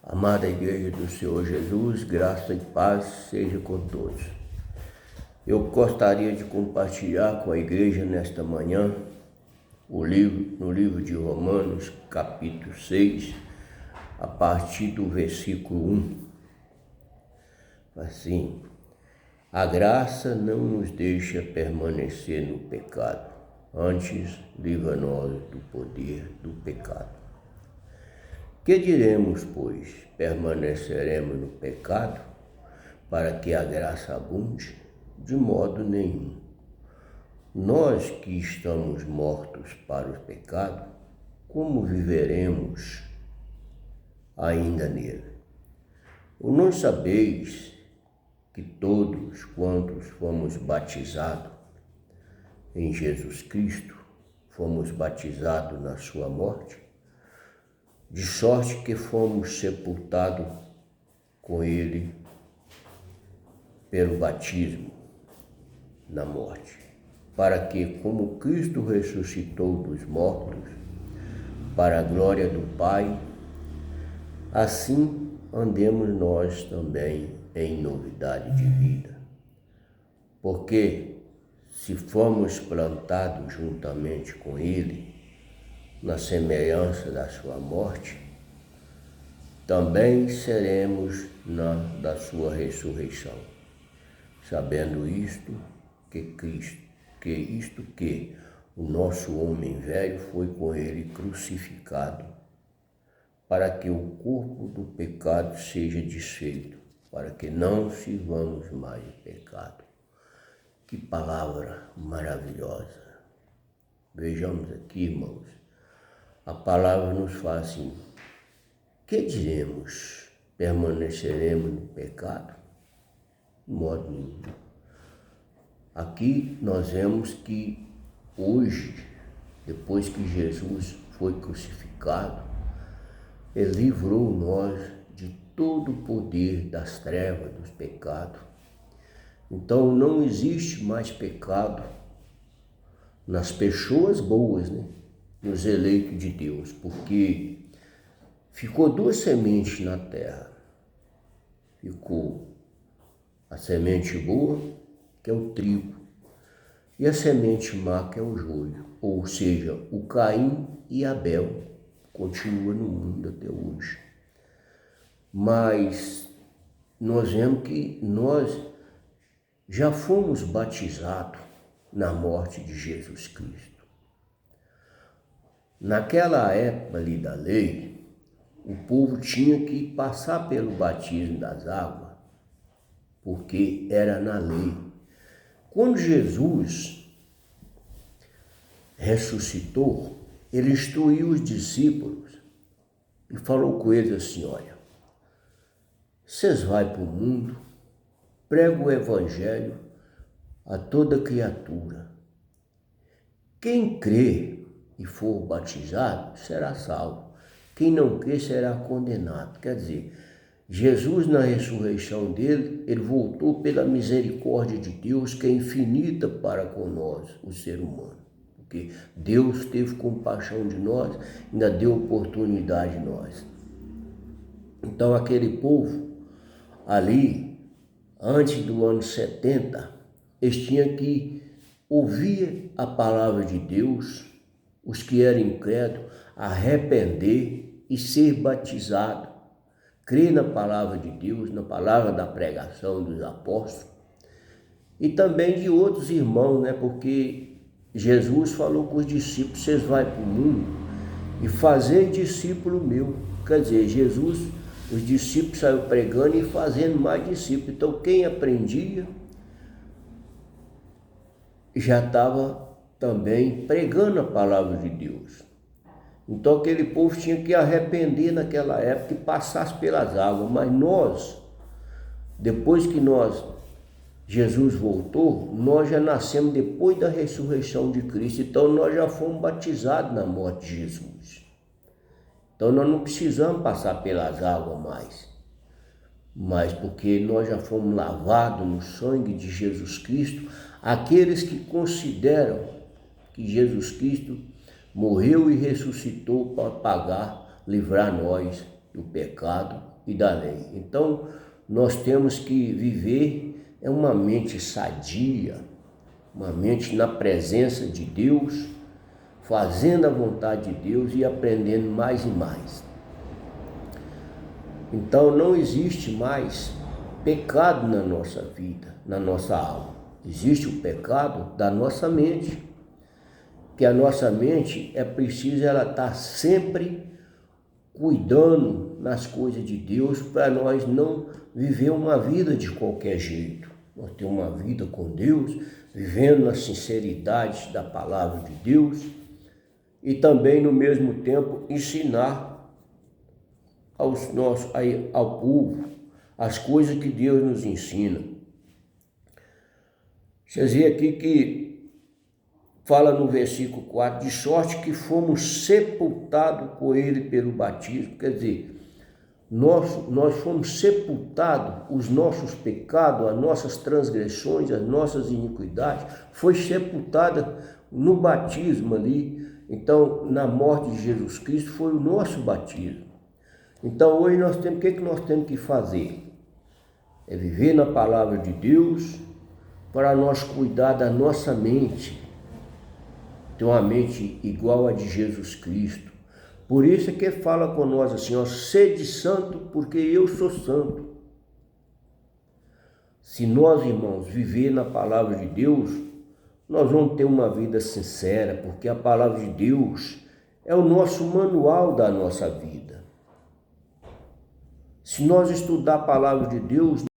Amada Igreja do Senhor Jesus, graça e paz seja com todos. Eu gostaria de compartilhar com a Igreja nesta manhã no livro de Romanos, capítulo 6, a partir do versículo 1. Assim, a graça não nos deixa permanecer no pecado, antes livra-nos do poder do pecado. Que diremos, pois? Permaneceremos no pecado para que a graça abunde? De modo nenhum. Nós que estamos mortos para o pecado, como viveremos ainda nele? Ou não sabeis que todos quantos fomos batizados em Jesus Cristo, fomos batizados na sua morte? De sorte que fomos sepultados com ele pelo batismo na morte, para que, como Cristo ressuscitou dos mortos, para a glória do Pai, assim andemos nós também em novidade de vida. Porque, se fomos plantados juntamente com ele, na semelhança da sua morte, também seremos da sua ressurreição, sabendo isto, que o nosso homem velho foi com ele crucificado, para que o corpo do pecado seja desfeito, para que não sirvamos mais de pecado. Que palavra maravilhosa! Vejamos aqui, irmãos. A palavra nos fala assim: que diremos? Permaneceremos no pecado? De modo nenhum. Aqui nós vemos que hoje, depois que Jesus foi crucificado, ele livrou nós de todo o poder das trevas, dos pecados. Então não existe mais pecado nas pessoas boas, né? Nos eleitos de Deus, porque ficou duas sementes na terra. Ficou a semente boa, que é o trigo, e a semente má, que é o joio. Ou seja, o Caim e Abel continua no mundo até hoje. Mas nós vemos que nós já fomos batizados na morte de Jesus Cristo. Naquela época ali da lei, o povo tinha que passar pelo batismo das águas, porque era na lei. Quando Jesus ressuscitou, ele instruiu os discípulos e falou com eles assim: olha, vocês vão para o mundo, pregam o evangelho a toda criatura. Quem crê e for batizado, será salvo. Quem não crê será condenado. Quer dizer, Jesus, na ressurreição dele, ele voltou pela misericórdia de Deus, que é infinita para com nós, o ser humano. Porque Deus teve compaixão de nós, ainda deu oportunidade a nós. Então aquele povo ali, antes do ano 70, eles tinham que ouvir a palavra de Deus, os que eram incrédulos, arrepender e ser batizado, crer na palavra de Deus, na palavra da pregação dos apóstolos, e também de outros irmãos, né? Porque Jesus falou com os discípulos: vocês vão para o mundo e fazer discípulo meu. Quer dizer, Jesus, os discípulos saíram pregando e fazendo mais discípulos. Então quem aprendia já estava também pregando a palavra de Deus. Então aquele povo tinha que arrepender naquela época e passasse pelas águas. Mas nós, depois que Jesus voltou, nós já nascemos depois da ressurreição de Cristo. Então nós já fomos batizados na morte de Jesus. Então nós não precisamos passar pelas águas mais. Mas porque nós já fomos lavados no sangue de Jesus Cristo, aqueles que consideram que Jesus Cristo morreu e ressuscitou para pagar, livrar nós do pecado e da lei. Então, nós temos que viver uma mente sadia, uma mente na presença de Deus, fazendo a vontade de Deus e aprendendo mais e mais. Então, não existe mais pecado na nossa vida, na nossa alma. Existe o pecado da nossa mente, que a nossa mente é preciso ela estar sempre cuidando nas coisas de Deus, para nós não viver uma vida de qualquer jeito. Nós temos uma vida com Deus, vivendo na sinceridade da palavra de Deus e também no mesmo tempo ensinar ao povo as coisas que Deus nos ensina. Vocês veem aqui que fala no versículo 4, de sorte que fomos sepultados com ele pelo batismo. Quer dizer, nós fomos sepultados, os nossos pecados, as nossas transgressões, as nossas iniquidades, foi sepultada no batismo ali. Então, na morte de Jesus Cristo foi o nosso batismo. Então, hoje nós temos, o que nós temos que fazer? É viver na palavra de Deus, para nós cuidar da nossa mente, ter uma mente igual a de Jesus Cristo. Por isso é que ele fala com nós assim, ó, sede santo, porque eu sou santo. Se nós, irmãos, viver na palavra de Deus, nós vamos ter uma vida sincera, porque a palavra de Deus é o nosso manual da nossa vida. Se nós estudar a palavra de Deus,